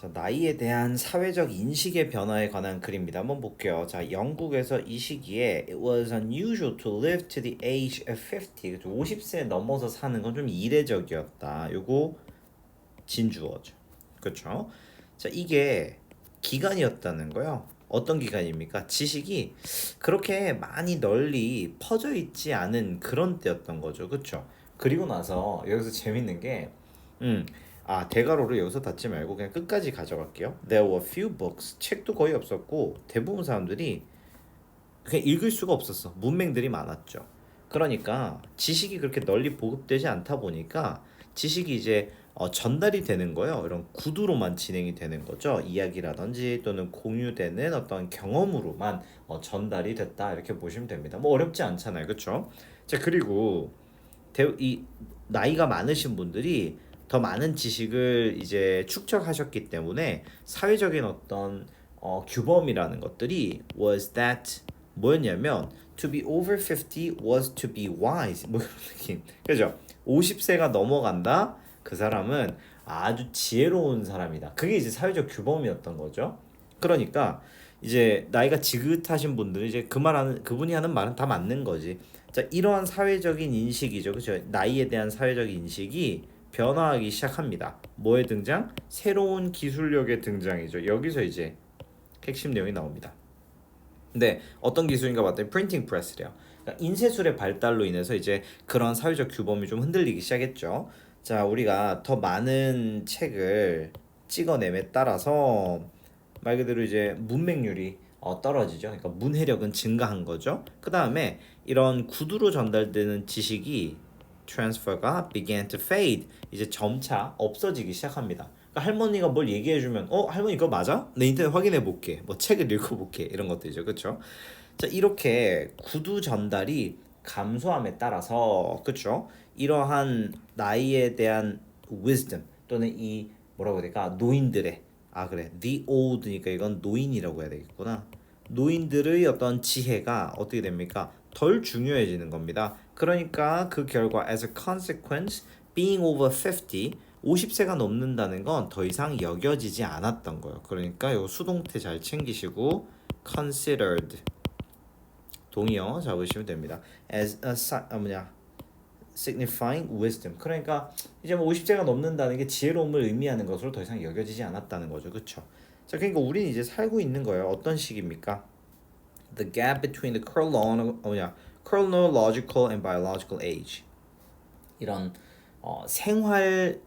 자, 나이에 대한 사회적 인식의 변화에 관한 글입니다. 한번 볼게요. 자, 영국에서 이 시기에 It was unusual to live to the age of 50. 50세 넘어서 사는 건 좀 이례적이었다. 요거 진주어죠. 그렇죠? 자, 이게 기간이었다는 거요. 어떤 기간입니까? 지식이 그렇게 많이 널리 퍼져 있지 않은 그런 때였던 거죠. 그렇죠? 그리고 나서 여기서 재밌는 게 대괄호를 여기서 닫지 말고 그냥 끝까지 가져갈게요. There were few books. 책도 거의 없었고 대부분 사람들이 그냥 읽을 수가 없었어. 문맹들이 많았죠. 그러니까 지식이 그렇게 널리 보급되지 않다 보니까 지식이 이제 전달이 되는 거예요. 이런 구두로만 진행이 되는 거죠. 이야기라든지 또는 공유되는 어떤 경험으로만 전달이 됐다 이렇게 보시면 됩니다. 뭐 어렵지 않잖아요, 그렇죠? 자, 그리고 이 나이가 많으신 분들이 더 많은 지식을 이제 축적하셨기 때문에 사회적인 어떤 규범이라는 것들이 was that 뭐였냐면 to be over 50 was to be wise 뭐 이런 느낌. 그죠? 50세가 넘어간다. 그 사람은 아주 지혜로운 사람이다. 그게 이제 사회적 규범이었던 거죠. 그러니까 이제 나이가 지긋하신 분들은 이제 그분이 하는 말은 다 맞는 거지. 자, 이러한 사회적인 인식이죠. 그렇죠? 나이에 대한 사회적 인식이 변화하기 시작합니다. 뭐의 등장? 새로운 기술력의 등장이죠. 여기서 이제 핵심 내용이 나옵니다. 근데 어떤 기술인가 봤더니 프린팅 프레스래요. 그러니까 인쇄술의 발달로 인해서 이제 그런 사회적 규범이 좀 흔들리기 시작했죠. 자, 우리가 더 많은 책을 찍어냄에 따라서 말 그대로 이제 문맹률이 떨어지죠. 그러니까 문해력은 증가한 거죠. 그 다음에 이런 구두로 전달되는 지식이 transfer가 began to fade. 이제 점차 없어지기 시작합니다. 그러니까 할머니가 뭘 얘기해주면 할머니 그거 맞아? 내 인터넷 확인해 볼게. 뭐 책을 읽어볼게. 이런 것들이죠. 그렇죠? 자, 이렇게 구두 전달이 감소함에 따라서 그렇죠? 이러한 나이에 대한 wisdom 또는 이 뭐라고 해야 될까? 노인들의 그래. the old니까 이건 노인이라고 해야 되겠구나. 노인들의 어떤 지혜가 어떻게 됩니까? 덜 중요해지는 겁니다. 그러니까 그 결과 as a consequence being over 50 50세가 넘는다는 건 더 이상 여겨지지 않았던 거예요. 그러니까 요 수동태 잘 챙기시고 considered 동의어 잡으시면 됩니다. as a signifying wisdom. 그러니까 이제 뭐 50세가 넘는다는 게 지혜로움을 의미하는 것으로 더 이상 여겨지지 않았다는 거죠. 그렇죠? 자, 그러니까 우리는 이제 살고 있는 거예요. 어떤 시기입니까? The gap between the chronological and biological age. 이런 생활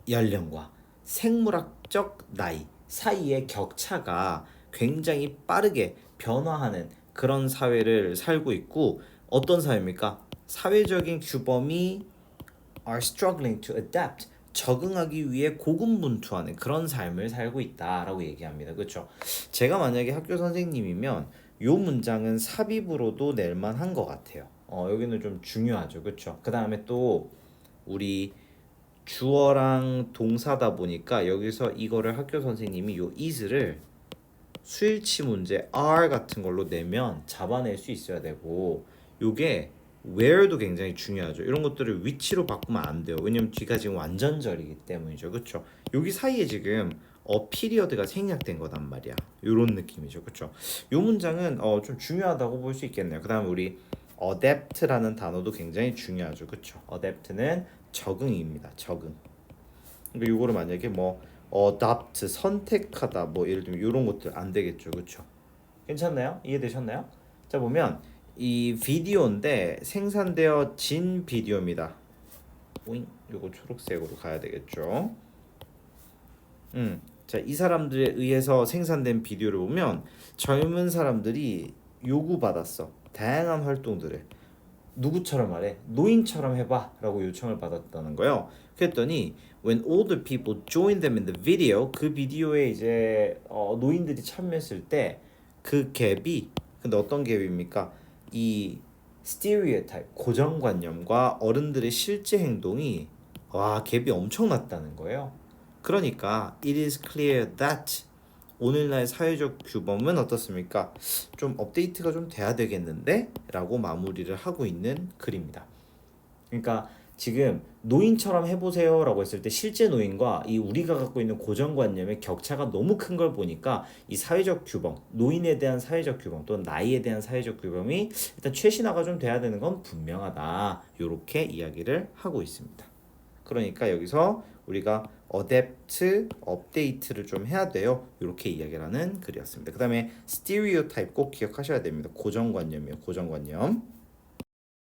연령과 생물학적 나이 사이의 격차가 굉장히 빠르게 변화하는 그런 사회를 살고 있고 어떤 사회입니까? 사회적인 규범이 are struggling to adapt 적응하기 위해 고군분투하는 그런 삶을 살고 있다라고 얘기합니다. 그렇죠? 제가 만약에 학교 선생님이면 요 문장은 삽입으로도 낼 만한 것 같아요. 여기는 좀 중요하죠. 그렇죠? 그 다음에 또 우리 주어랑 동사다 보니까 여기서 이거를 학교 선생님이 요 is를 수일치 문제 are 같은 걸로 내면 잡아낼 수 있어야 되고 요게 where도 굉장히 중요하죠. 이런 것들을 위치로 바꾸면 안 돼요. 왜냐면 뒤가 지금 완전절이기 때문이죠. 그렇죠? 여기 사이에 지금 피리어드가 생략된 거단 말이야. 요런 느낌이죠. 그렇죠? 요 문장은 좀 중요하다고 볼 수 있겠네요. 그다음에 우리 adapt라는 단어도 굉장히 중요하죠. 그렇죠? adapt는 적응입니다. 적응. 그러니까 요거를 만약에 뭐 adopt 선택하다 뭐 예를 들면 이런 것들 안 되겠죠. 그렇죠? 괜찮나요? 이해되셨나요? 자, 보면 이 비디오인데 생산되어진 비디오입니다. 오잉, 요거 초록색으로 가야 되겠죠. 자, 이 사람들에 의해서 생산된 비디오를 보면 젊은 사람들이 요구받았어. 다양한 활동들을 누구처럼 하래? 노인처럼 해봐라고 요청을 받았다는 거예요. 그랬더니 when older people joined them in the video 그 비디오에 이제 노인들이 참여했을 때 그 갭이 근데 어떤 갭입니까? 이 stereotype 고정관념과 어른들의 실제 행동이 갭이 엄청났다는 거예요. 그러니까 it is clear that 오늘날 사회적 규범은 어떻습니까? 좀 업데이트가 좀 돼야 되겠는데? 라고 마무리를 하고 있는 글입니다. 그러니까 지금 노인처럼 해보세요 라고 했을 때 실제 노인과 이 우리가 갖고 있는 고정관념의 격차가 너무 큰 걸 보니까 이 사회적 규범, 노인에 대한 사회적 규범 또는 나이에 대한 사회적 규범이 일단 최신화가 좀 돼야 되는 건 분명하다. 요렇게 이야기를 하고 있습니다. 그러니까 여기서 우리가 어댑트, 업데이트를 좀 해야 돼요. 이렇게 이야기를 하는 글이었습니다. 그 다음에 스티리오타입 꼭 기억하셔야 됩니다. 고정관념이에요. 고정관념.